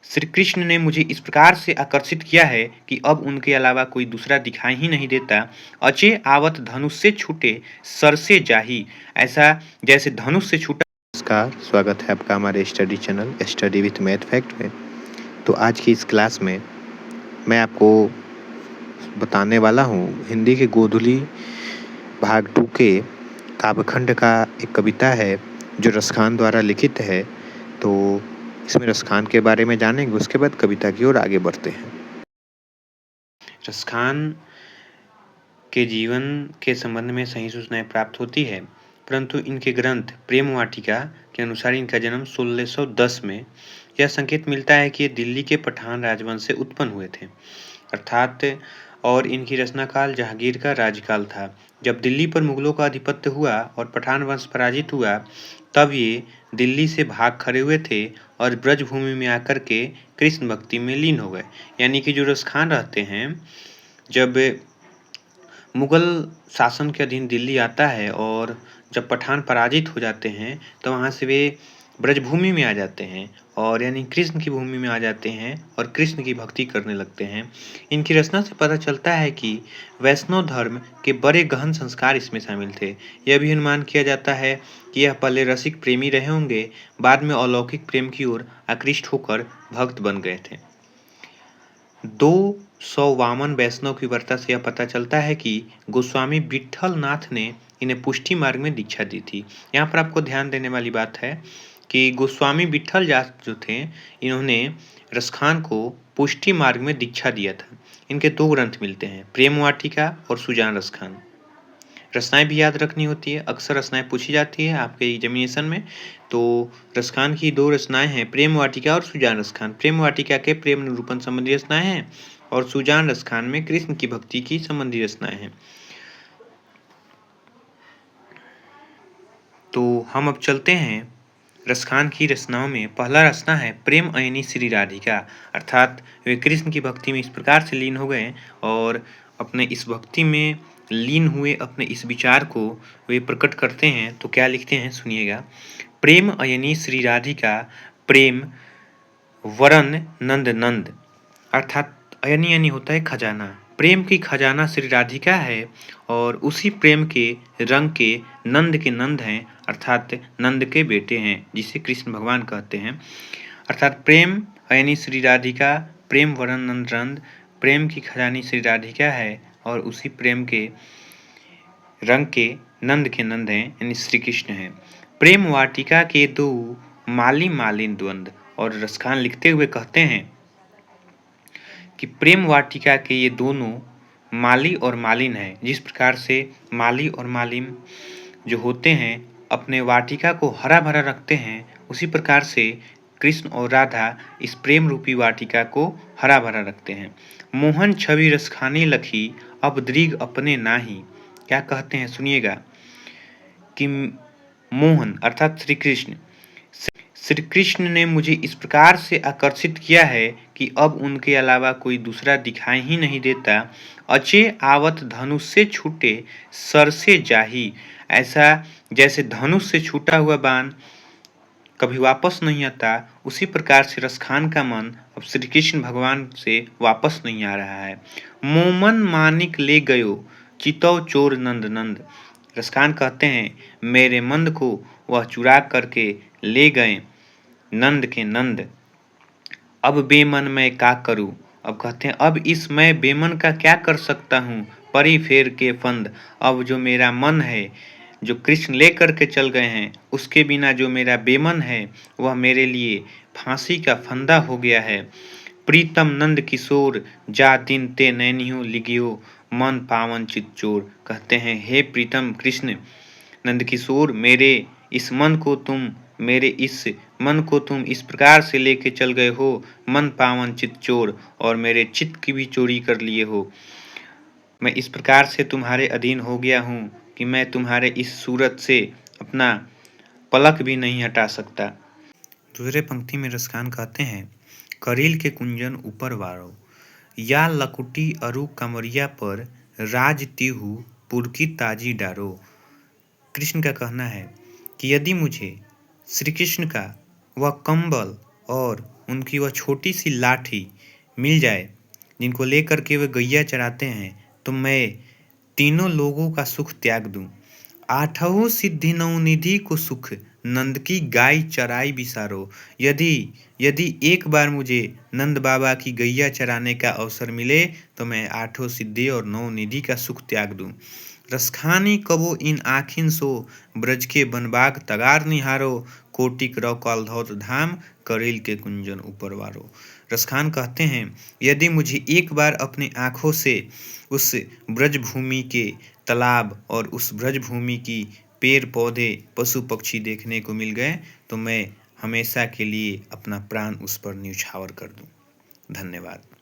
श्री कृष्ण ने मुझे इस प्रकार से आकर्षित किया है कि अब उनके अलावा कोई दूसरा दिखाई ही नहीं देता। अचे आवत धनुष से छूटे सर से जाही, ऐसा जैसे धनुष से छूटा। नमस्कार, स्वागत है आपका हमारे study channel study with math fact में। तो आज की इस क्लास में मैं आपको बताने वाला हूँ हिंदी के गोधुली भाग 2 के काव्यखंड का एक कविता है जो रसखान द्वारा लिखित है। तो इसमें रसखान के बारे में जानेंगे, उसके बाद कविता की ओर आगे बढ़ते हैं। रसखान के जीवन के संबंध में सही सूचनाएं प्राप्त होती है, परंतु इनके ग्रंथ प्रेम वाटिका के अनुसार इनका जन्म 1610 में यह संकेत मिलता है कि ये दिल्ली के पठान राजवंश से उत्पन्न हुए थे, अर्थात और इनकी रचना काल जहांगीर का राजकाल था। जब दिल्ली पर मुगलों का आधिपत्य हुआ और पठान वंश पराजित हुआ, तब ये दिल्ली से भाग खड़े हुए थे और ब्रजभूमि में आकर के कृष्ण भक्ति में लीन हो गए। यानी कि जो रसखान रहते हैं, जब मुगल शासन के अधीन दिल्ली आता है और जब पठान पराजित हो जाते हैं तो वहाँ से वे ब्रजभूमि में आ जाते हैं और यानी कृष्ण की भूमि में आ जाते हैं और कृष्ण की भक्ति करने लगते हैं। इनकी रचना से पता चलता है कि वैष्णव धर्म के बड़े गहन संस्कार इसमें शामिल थे। यह भी अनुमान किया जाता है कि यह पहले रसिक प्रेमी रहे होंगे, बाद में अलौकिक प्रेम की ओर आकृष्ट होकर भक्त बन गए थे। 251 वैष्णव की वार्ता से यह पता चलता है कि गोस्वामी विट्ठल नाथ ने इन्हें पुष्टि मार्ग में दीक्षा दी थी। यहाँ पर आपको ध्यान देने वाली बात है कि गोस्वामी विट्ठल दास जो थे, इन्होंने रसखान को पुष्टि मार्ग में दीक्षा दिया था। इनके 2 ग्रंथ मिलते हैं, प्रेम वाटिका और सुजान रसखान। रचनाएं भी याद रखनी होती है, अक्सर रचनाएं पूछी जाती है आपके एग्जामिनेशन में। तो रसखान की 2 रचनाएं हैं, प्रेम वाटिका और सुजान रसखान। प्रेम वाटिका के प्रेम निरूपण संबंधी रचनाएं हैं और सुजान रसखान में कृष्ण की भक्ति की संबंधी रचनाएं हैं। तो हम अब चलते हैं रसखान की रचनाओं में। पहला रचना है प्रेम अयनी श्री राधिका, अर्थात वे कृष्ण की भक्ति में इस प्रकार से लीन हो गए और अपने इस भक्ति में लीन हुए अपने इस विचार को वे प्रकट करते हैं। तो क्या लिखते हैं, सुनिएगा। प्रेम अयनी श्री राधिका, प्रेम वरन नंद नंद, अर्थात अयनी यानी होता है खजाना। प्रेम की खजाना श्री राधिका है और उसी प्रेम के रंग के नंद हैं, अर्थात नंद के बेटे हैं, जिसे कृष्ण भगवान कहते हैं। अर्थात प्रेम अयनी श्री राधिका, प्रेम वरन नंद नंद, प्रेम की खजानी श्री राधिका है और उसी प्रेम के रंग के नंद हैं, यानी श्री कृष्ण हैं। प्रेम वाटिका के 2 माली मालिन द्वंद, और रसखान लिखते हुए कहते हैं कि प्रेम वाटिका के ये दोनों माली और मालिन हैं। जिस प्रकार से माली और मालिन जो होते हैं अपने वाटिका को हरा भरा रखते हैं, उसी प्रकार से कृष्ण और राधा इस प्रेम रूपी वाटिका को हरा भरा रखते हैं। मोहन छवि रसखानी लखी, अब दृग अपने नाही। क्या कहते हैं, सुनिएगा कि मोहन अर्थात श्री कृष्ण ने मुझे इस प्रकार से आकर्षित किया है कि अब उनके अलावा कोई दूसरा दिखाई ही नहीं देता। अचे आवत धनुष से छूटे सर से जाही, ऐसा जैसे धनुष से छूटा हुआ बाण कभी वापस नहीं आता, उसी प्रकार से रसखान का मन अब श्री कृष्ण भगवान से वापस नहीं आ रहा है। मोमन मानिक ले गयो, चितौ चोर नंद नंद। रसखान कहते हैं मेरे मंद को वह चुरा करके ले गए नंद के नंद। अब बेमन मैं क्या करूं। अब कहते हैं अब इस मैं बेमन का क्या कर सकता हूं, परी फेर के फंद। अब जो मेरा मन है जो कृष्ण लेकर के चल गए हैं, उसके बिना जो मेरा बेमन है वह मेरे लिए फांसी का फंदा हो गया है। प्रीतम नंद किशोर जा दिन ते नैनियो लिगियो, मन पावन चित चोर। कहते हैं हे प्रीतम कृष्ण नंद किशोर, मेरे इस मन को तुम इस प्रकार से लेके चल गए हो, मन पावन चित चोर, और मेरे चित्त की भी चोरी कर लिए हो। मैं इस प्रकार से तुम्हारे अधीन हो गया हूँ कि मैं तुम्हारे इस सूरत से अपना पलक भी नहीं हटा सकता। दूसरे पंक्ति में रसखान कहते हैं करील के कुंजन ऊपर वारो, या लकुटी अरु कमरिया पर राज तिहु पुरकी ताजी डारो। कृष्ण का कहना है कि यदि मुझे श्री कृष्ण का वह कंबल और उनकी वह छोटी सी लाठी मिल जाए जिनको लेकर के वे गैया चराते हैं, तो मैं तीनों लोगों का सुख त्याग दूं। आठवों सिद्धि नवनिधि को सुख, नंद की गाय चराई बिसारो। यदि यदि एक बार मुझे नंद बाबा की गैया चराने का अवसर मिले तो मैं आठों सिद्धि और नवनिधि का सुख त्याग दूं। रसखानी कबो इन आखिन सो, ब्रज के बनबाग तगार निहारो। कोटिक रौ कलधौत धाम, करेल के कुंजन उपरवारो। रसखान कहते हैं, यदि मुझे एक बार अपनी आँखों से उस ब्रजभूमि के तालाब और उस ब्रजभूमि की पेड़ पौधे पशु पक्षी देखने को मिल गए तो मैं हमेशा के लिए अपना प्राण उस पर न्यौछावर कर दूं। धन्यवाद।